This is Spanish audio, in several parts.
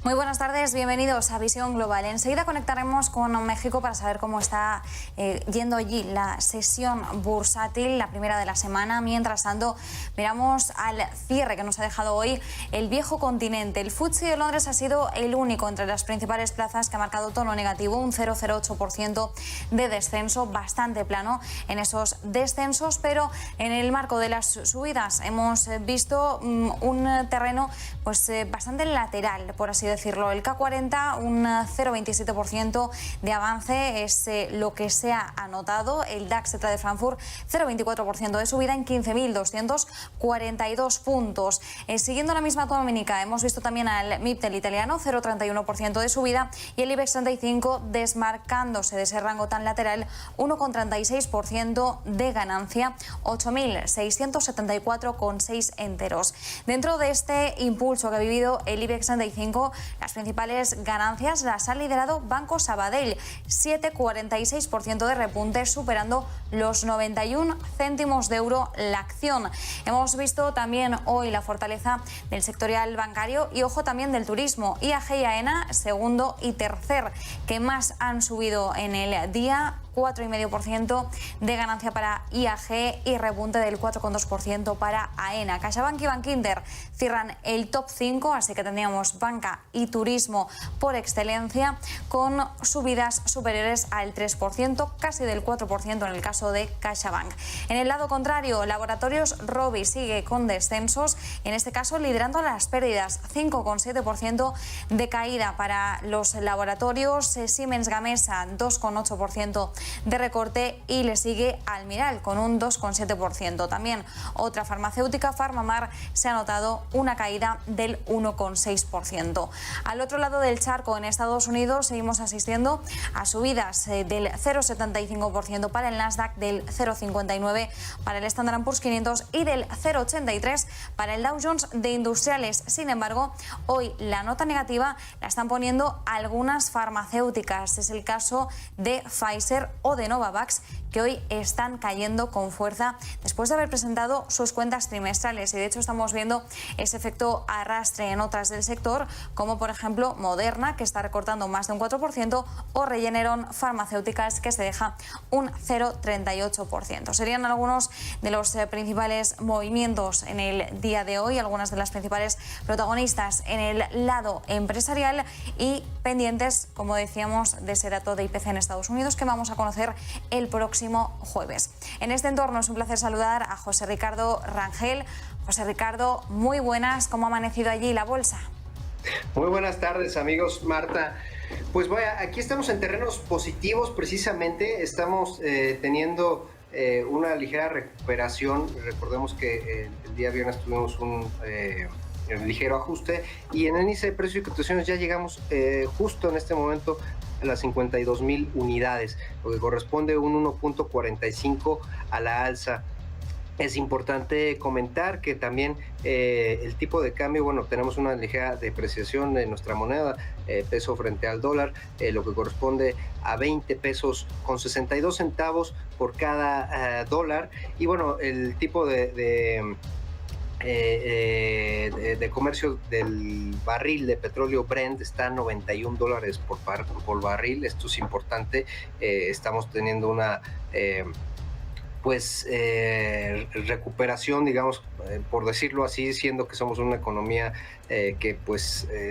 Muy buenas tardes, bienvenidos a Visión Global. Enseguida conectaremos con México para saber cómo está yendo allí la sesión bursátil, la primera de la semana. Mientras tanto, miramos al cierre que nos ha dejado hoy el viejo continente. El FTSE de Londres ha sido el único entre las principales plazas que ha marcado tono negativo, un 0,08% de descenso, bastante plano en esos descensos, pero en el marco de las subidas hemos visto un terreno pues bastante lateral, por así decirlo. El K40, un 0,27% de avance es lo que se ha anotado. El DAX de Frankfurt, 0,24% de subida en 15.242 puntos. Siguiendo la misma tónica, hemos visto también al MIPTEL italiano, 0,31% de subida, y el IBEX 35 desmarcándose de ese rango tan lateral, 1,36% de ganancia, 8.674,6 enteros. Dentro de este impulso que ha vivido el IBEX 35, las principales ganancias las ha liderado Banco Sabadell, 7,46% de repunte, superando los 91 céntimos de euro la acción. Hemos visto también hoy la fortaleza del sectorial bancario y, ojo, también del turismo. IAG y AENA, segundo y tercer que más han subido en el día, 4,5% de ganancia para IAG y repunte del 4,2% para AENA. CaixaBank y Bankinter cierran el top 5, así que tendríamos banca y turismo por excelencia, con subidas superiores al 3%, casi del 4% en el caso de CaixaBank. En el lado contrario, Laboratorios Rovi sigue con descensos, en este caso liderando las pérdidas, 5,7% de caída para los laboratorios. Siemens Gamesa, 2,8% de recorte, y le sigue Almiral con un 2,7%. También otra farmacéutica, Farmamar, se ha notado una caída del 1,6%. Al otro lado del charco, en Estados Unidos, seguimos asistiendo a subidas del 0,75% para el Nasdaq, del 0,59% para el Standard & Poor's 500 y del 0,83% para el Dow Jones de Industriales. Sin embargo, hoy la nota negativa la están poniendo algunas farmacéuticas. Es el caso de Pfizer o de Novavax, que hoy están cayendo con fuerza después de haber presentado sus cuentas trimestrales, y de hecho estamos viendo ese efecto arrastre en otras del sector, como por ejemplo Moderna, que está recortando más de un 4%, o Regeneron Farmacéuticas, que se deja un 0,38%. Serían algunos de los principales movimientos en el día de hoy, algunas de las principales protagonistas en el lado empresarial, y pendientes, como decíamos, de ese dato de IPC en Estados Unidos que vamos a conocer el próximo jueves. En este entorno es un placer saludar a José Ricardo Rangel. José Ricardo, muy buenas. ¿Cómo ha amanecido allí la bolsa? Muy buenas tardes, amigos. Marta, pues vaya, aquí estamos en terrenos positivos precisamente. Estamos teniendo una ligera recuperación. Recordemos que el día viernes tuvimos un ligero ajuste, y en el índice de precios y cotizaciones ya llegamos justo en este momento a las 52,000 unidades, lo que corresponde un 1,45 a la alza. Es importante comentar que también el tipo de cambio, bueno, tenemos una ligera depreciación de nuestra moneda, peso frente al dólar, lo que corresponde a 20 pesos con 62 centavos por cada dólar. Y bueno, el tipo de comercio del barril de petróleo Brent está a $91 por barril. Esto es importante. Estamos teniendo una recuperación, digamos, por decirlo así, siendo que somos una economía que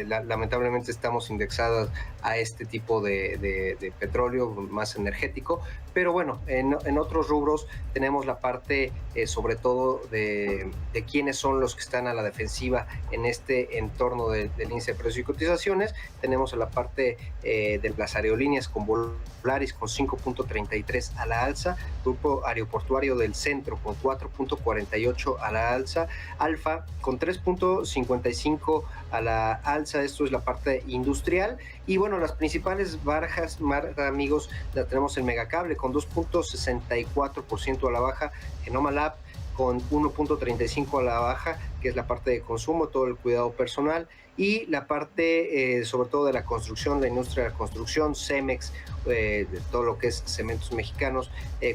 lamentablemente estamos indexadas a este tipo de petróleo más energético. Pero bueno, en otros rubros tenemos la parte sobre todo de quiénes son los que están a la defensiva en este entorno del índice de precios y cotizaciones. Tenemos la parte de las aerolíneas con Volaris con 5,33 a la alza, Grupo Aeroportuario del Centro con 4,48 a la alza, Alfa con 3,55 a la alza. Esto es la parte industrial. Y bueno, las principales bajas, amigos, la tenemos en Megacable con 2,64% a la baja, Genoma Lab con 1.35 a la baja, que es la parte de consumo, todo el cuidado personal, y la parte sobre todo de la construcción, la industria de la construcción, Cemex, de todo lo que es cementos mexicanos,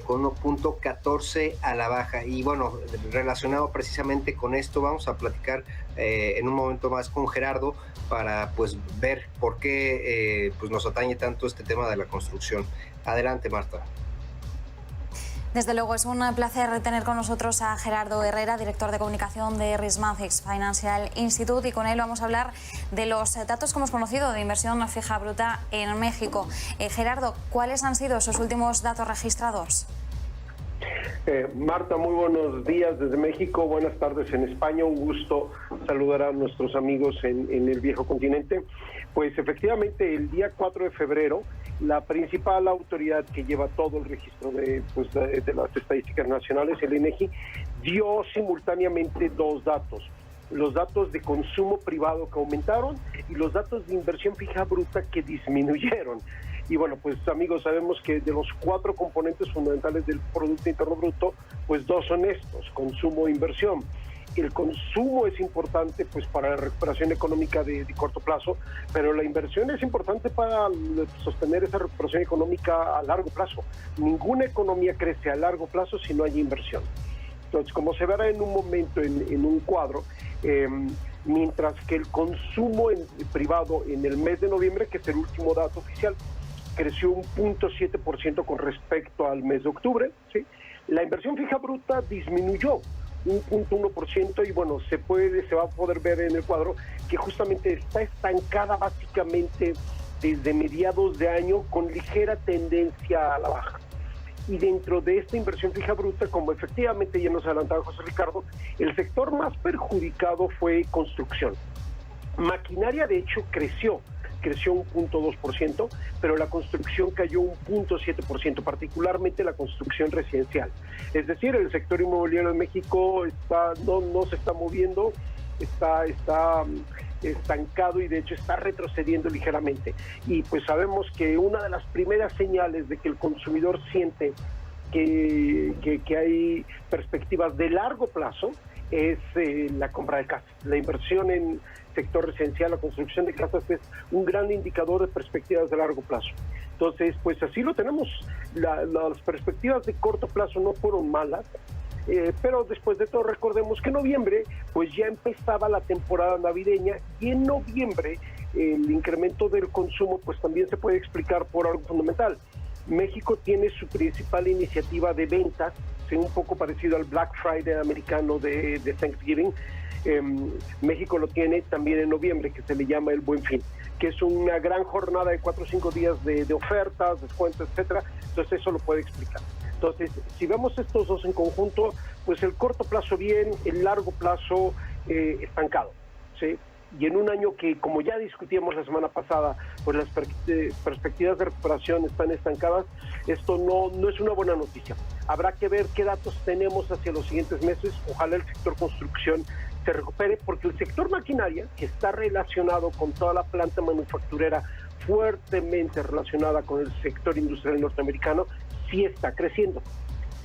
con 1.14 a la baja. Y bueno, relacionado precisamente con esto, vamos a platicar en un momento más con Gerardo para pues ver por qué pues nos atañe tanto este tema de la construcción. Adelante, Marta. Desde luego, es un placer tener con nosotros a Gerardo Herrera, director de comunicación de Rismathix Financial Institute, y con él vamos a hablar de los datos que hemos conocido de inversión fija bruta en México. Gerardo, ¿cuáles han sido esos últimos datos registrados? Marta, muy buenos días desde México, buenas tardes en España, un gusto saludar a nuestros amigos en el viejo continente. Pues efectivamente, el día 4 de febrero, la principal autoridad que lleva todo el registro de las estadísticas nacionales, el INEGI, dio simultáneamente dos datos: los datos de consumo privado que aumentaron y los datos de inversión fija bruta que disminuyeron. Y bueno, pues amigos, sabemos que de los 4 componentes fundamentales del Producto Interno Bruto, pues 2 son estos: consumo e inversión. El consumo es importante pues para la recuperación económica de corto plazo, pero la inversión es importante para sostener esa recuperación económica a largo plazo. Ninguna economía crece a largo plazo si no hay inversión. Entonces, como se verá en un momento en un cuadro, mientras que el consumo privado en el mes de noviembre, que es el último dato oficial, creció un 0.7% con respecto al mes de octubre, ¿sí? La inversión fija bruta disminuyó un 0.1%, y bueno, se va a poder ver en el cuadro que justamente está estancada básicamente desde mediados de año, con ligera tendencia a la baja. Y dentro de esta inversión fija bruta, como efectivamente ya nos adelantaba José Ricardo, el sector más perjudicado fue construcción. Maquinaria, de hecho, creció un 0.2%, pero la construcción cayó un 0.7%, particularmente la construcción residencial. Es decir, el sector inmobiliario en México no se está moviendo, está estancado, y de hecho está retrocediendo ligeramente. Y pues sabemos que una de las primeras señales de que el consumidor siente que hay perspectivas de largo plazo es la compra de casas. La inversión en sector residencial, la construcción de casas, es un gran indicador de perspectivas de largo plazo. Entonces, pues así lo tenemos. Las perspectivas de corto plazo no fueron malas, pero después de todo recordemos que en noviembre pues ya empezaba la temporada navideña, y en noviembre el incremento del consumo pues también se puede explicar por algo fundamental. México tiene su principal iniciativa de ventas, un poco parecido al Black Friday americano de Thanksgiving. México lo tiene también en noviembre, que se le llama el Buen Fin, que es una gran jornada de 4 o 5 días de ofertas, descuentos, etcétera. Entonces eso lo puede explicar. Entonces, si vemos estos dos en conjunto, pues el corto plazo bien, el largo plazo estancado, ¿sí? Y en un año que, como ya discutíamos la semana pasada, pues las perspectivas de recuperación están estancadas, esto no es una buena noticia. Habrá que ver qué datos tenemos hacia los siguientes meses. Ojalá el sector construcción se recupere, porque el sector maquinaria, que está relacionado con toda la planta manufacturera, fuertemente relacionada con el sector industrial norteamericano, sí está creciendo.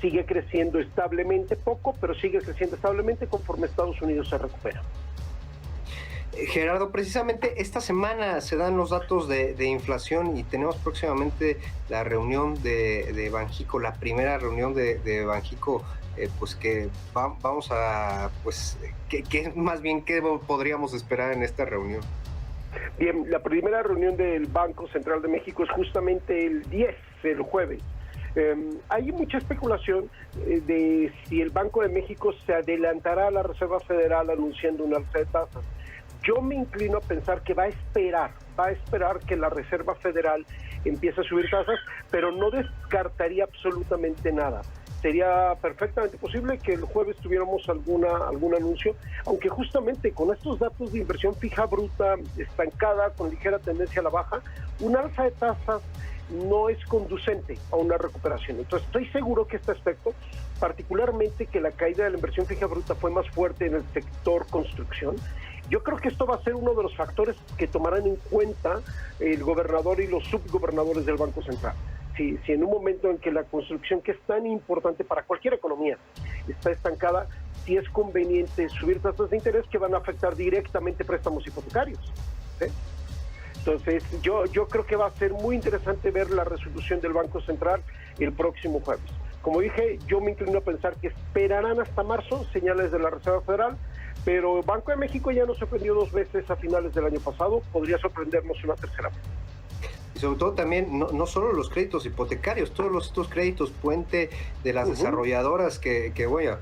Sigue creciendo establemente, poco, pero sigue creciendo establemente conforme Estados Unidos se recupera. Gerardo, precisamente esta semana se dan los datos de inflación, y tenemos próximamente la reunión de Banxico, la primera reunión de Banxico, pues que vamos a, pues, ¿qué podríamos esperar en esta reunión? Bien, la primera reunión del Banco Central de México es justamente el 10, el jueves. Hay mucha especulación de si el Banco de México se adelantará a la Reserva Federal anunciando un alza de tasas. Yo me inclino a pensar que va a esperar que la Reserva Federal empiece a subir tasas, pero no descartaría absolutamente nada. Sería perfectamente posible que el jueves tuviéramos algún anuncio, aunque justamente con estos datos de inversión fija bruta estancada, con ligera tendencia a la baja, un alza de tasas no es conducente a una recuperación. Entonces estoy seguro que este aspecto, particularmente que la caída de la inversión fija bruta fue más fuerte en el sector construcción, yo creo que esto va a ser uno de los factores que tomarán en cuenta el gobernador y los subgobernadores del Banco Central. si en un momento en que la construcción, que es tan importante para cualquier economía, está estancada, si es conveniente subir tasas de interés que van a afectar directamente préstamos hipotecarios, ¿sí? Entonces, yo creo que va a ser muy interesante ver la resolución del Banco Central el próximo jueves. Como dije, yo me inclino a pensar que esperarán hasta marzo señales de la Reserva Federal, pero Banco de México ya nos sorprendió 2 veces a finales del año pasado, podría sorprendernos una tercera vez. Y sobre todo también, no solo los créditos hipotecarios, todos estos créditos puente de las desarrolladoras que bueno,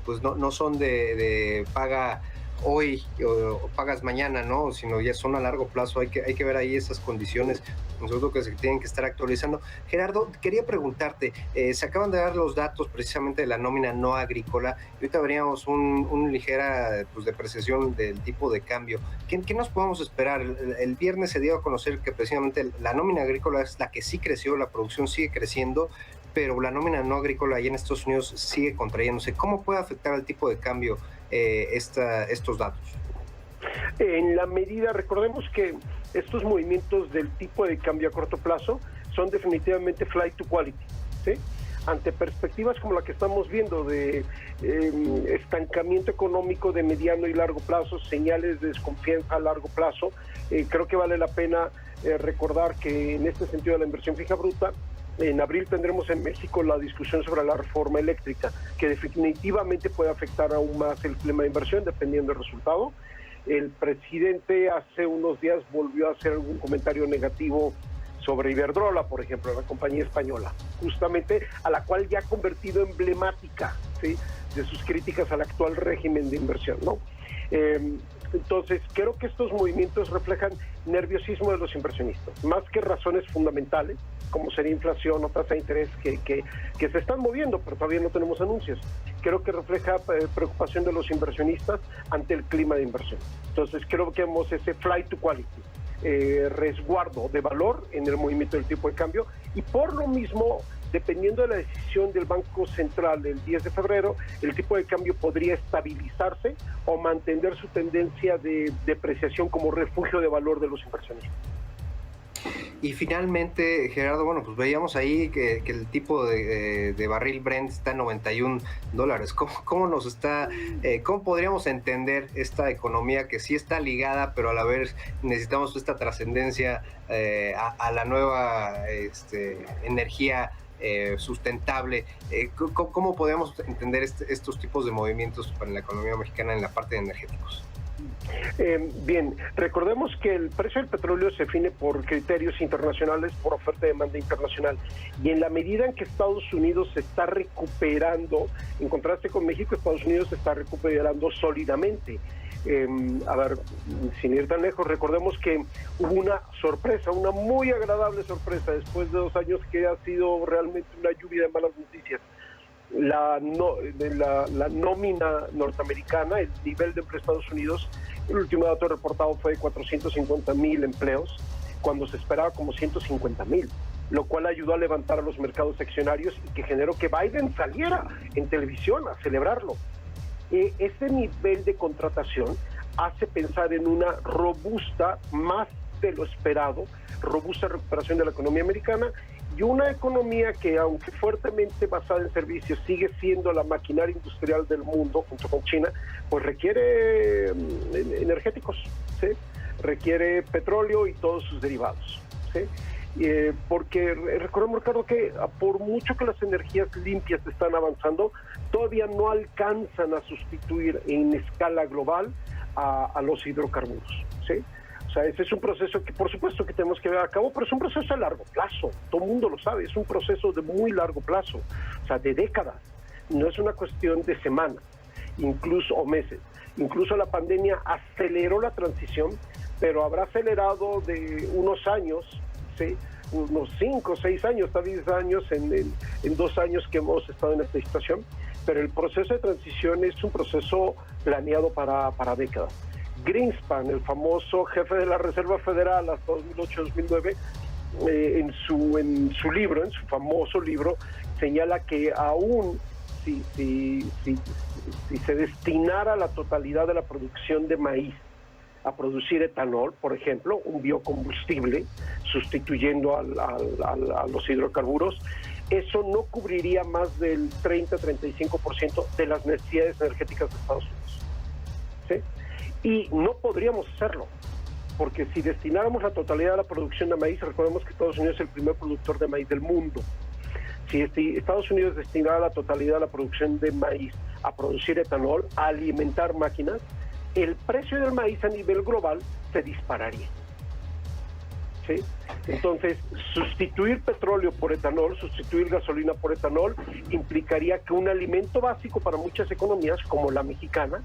pues no son de paga hoy o pagas mañana, ¿no? Sino ya son a largo plazo. Hay que ver ahí esas condiciones, sobre todo que se tienen que estar actualizando. Gerardo, quería preguntarte, se acaban de dar los datos precisamente de la nómina no agrícola, y ahorita veríamos una ligera pues, depreciación del tipo de cambio. ¿Qué nos podemos esperar? El viernes se dio a conocer que precisamente la nómina agrícola es la que sí creció, la producción sigue creciendo, pero la nómina no agrícola allá en Estados Unidos sigue contrayéndose. ¿Cómo puede afectar al tipo de cambio estos datos? En la medida, recordemos que estos movimientos del tipo de cambio a corto plazo son definitivamente flight to quality, ¿sí? Ante perspectivas como la que estamos viendo de estancamiento económico de mediano y largo plazo, señales de desconfianza a largo plazo, creo que vale la pena recordar que en este sentido de la inversión fija bruta, en abril tendremos en México la discusión sobre la reforma eléctrica, que definitivamente puede afectar aún más el clima de inversión dependiendo del resultado. El presidente hace unos días volvió a hacer algún comentario negativo sobre Iberdrola, por ejemplo, la compañía española, justamente a la cual ya ha convertido emblemática, ¿sí?, de sus críticas al actual régimen de inversión, ¿no? Entonces, creo que estos movimientos reflejan nerviosismo de los inversionistas, más que razones fundamentales, como sería inflación o tasa de interés que se están moviendo, pero todavía no tenemos anuncios. Creo que refleja preocupación de los inversionistas ante el clima de inversión. Entonces, creo que vemos ese flight to quality, resguardo de valor en el movimiento del tipo de cambio, y por lo mismo, dependiendo de la decisión del Banco Central el 10 de febrero, el tipo de cambio podría estabilizarse o mantener su tendencia de depreciación como refugio de valor de los inversionistas. Y finalmente, Gerardo, bueno, pues veíamos ahí que el tipo de barril Brent está en $91. ¿Cómo podríamos entender esta economía que sí está ligada, pero a la vez necesitamos esta trascendencia a la nueva energía sustentable? ¿Cómo podemos entender estos tipos de movimientos para la economía mexicana en la parte de energéticos? Bien, recordemos que el precio del petróleo se define por criterios internacionales, por oferta y demanda internacional, y en la medida en que Estados Unidos se está recuperando, en contraste con México, Estados Unidos se está recuperando sólidamente. A ver, sin ir tan lejos, recordemos que hubo una sorpresa, una muy agradable sorpresa, después de 2 años que ha sido realmente una lluvia de malas noticias. La nómina norteamericana, el nivel de empleo de Estados Unidos, el último dato reportado fue de 450,000 empleos, cuando se esperaba como 150,000, lo cual ayudó a levantar a los mercados accionarios y que generó que Biden saliera en televisión a celebrarlo. Este nivel de contratación hace pensar en una robusta, más de lo esperado, robusta recuperación de la economía americana, y una economía que, aunque fuertemente basada en servicios, sigue siendo la maquinaria industrial del mundo, junto con China, pues requiere energéticos, ¿sí? Requiere petróleo y todos sus derivados, ¿sí? Porque recordemos, Ricardo, que por mucho que las energías limpias están avanzando, todavía no alcanzan a sustituir en escala global a los hidrocarburos, ¿sí? O sea, ese es un proceso que por supuesto que tenemos que llevar a cabo, pero es un proceso a largo plazo, todo el mundo lo sabe, es un proceso de muy largo plazo, o sea, de décadas, no es una cuestión de semanas, incluso, o meses. Incluso la pandemia aceleró la transición, pero habrá acelerado de unos años, ¿sí?, unos 5 o 6 años, tal vez 10 años en 2 años que hemos estado en esta situación, pero el proceso de transición es un proceso planeado para décadas. Greenspan, el famoso jefe de la Reserva Federal hasta 2008-2009, en su libro, en su famoso libro, señala que aún si se destinara la totalidad de la producción de maíz a producir etanol, por ejemplo, un biocombustible, sustituyendo a los hidrocarburos. Eso no cubriría más del 30-35% de las necesidades energéticas de Estados Unidos, ¿sí? Y no podríamos hacerlo, porque si destináramos la totalidad de la producción de maíz, recordemos que Estados Unidos es el primer productor de maíz del mundo. Si Estados Unidos destinara la totalidad de la producción de maíz a producir etanol, a alimentar máquinas, el precio del maíz a nivel global se dispararía. ¿Sí? Entonces, sustituir petróleo por etanol, sustituir gasolina por etanol, implicaría que un alimento básico para muchas economías, como la mexicana,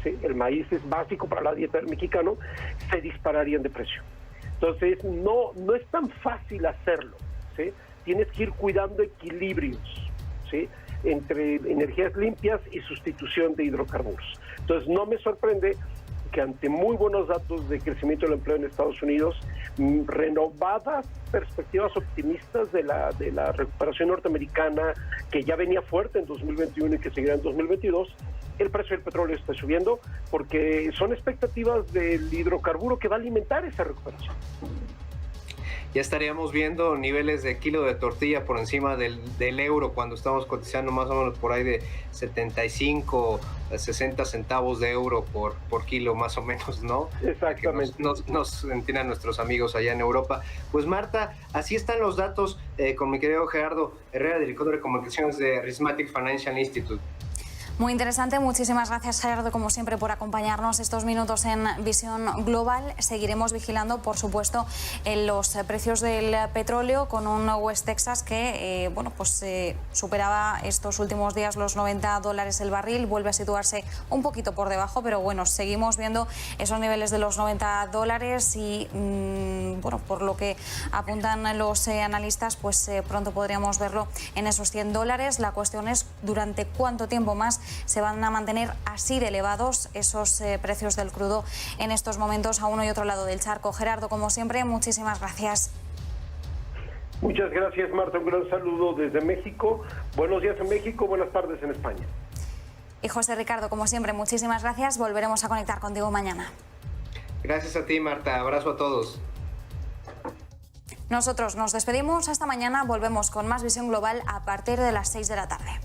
¿sí? El maíz es básico para la dieta del mexicano, se dispararían de precio. Entonces, no es tan fácil hacerlo, ¿sí? Tienes que ir cuidando equilibrios, ¿sí? Entre energías limpias y sustitución de hidrocarburos. Entonces, no me sorprende que ante muy buenos datos de crecimiento del empleo en Estados Unidos, renovadas perspectivas optimistas de la recuperación norteamericana, que ya venía fuerte en 2021 y que seguirá en 2022, el precio del petróleo está subiendo porque son expectativas del hidrocarburo que va a alimentar esa recuperación. Ya estaríamos viendo niveles de kilo de tortilla por encima del euro cuando estamos cotizando más o menos por ahí de 75, 60 centavos de euro por kilo más o menos, ¿no? Exactamente. Nos entiendan nuestros amigos allá en Europa. Pues Marta, así están los datos con mi querido Gerardo Herrera, director de comunicaciones de Rissmatic Financial Institute. Muy interesante, muchísimas gracias Gerardo como siempre por acompañarnos estos minutos en Visión Global. Seguiremos vigilando por supuesto los precios del petróleo con un West Texas que superaba estos últimos días los $90 el barril, vuelve a situarse un poquito por debajo, pero bueno, seguimos viendo esos niveles de los $90 y por lo que apuntan los analistas, pues pronto podríamos verlo en esos $100. La cuestión es durante cuánto tiempo más se van a mantener así de elevados esos precios del crudo en estos momentos a uno y otro lado del charco. Gerardo, como siempre, muchísimas gracias. Muchas gracias, Marta. Un gran saludo desde México. Buenos días en México, buenas tardes en España. Y José Ricardo, como siempre, muchísimas gracias. Volveremos a conectar contigo mañana. Gracias a ti, Marta. Abrazo a todos. Nosotros nos despedimos. Hasta mañana. Volvemos con más Visión Global a partir de las 6 de la tarde.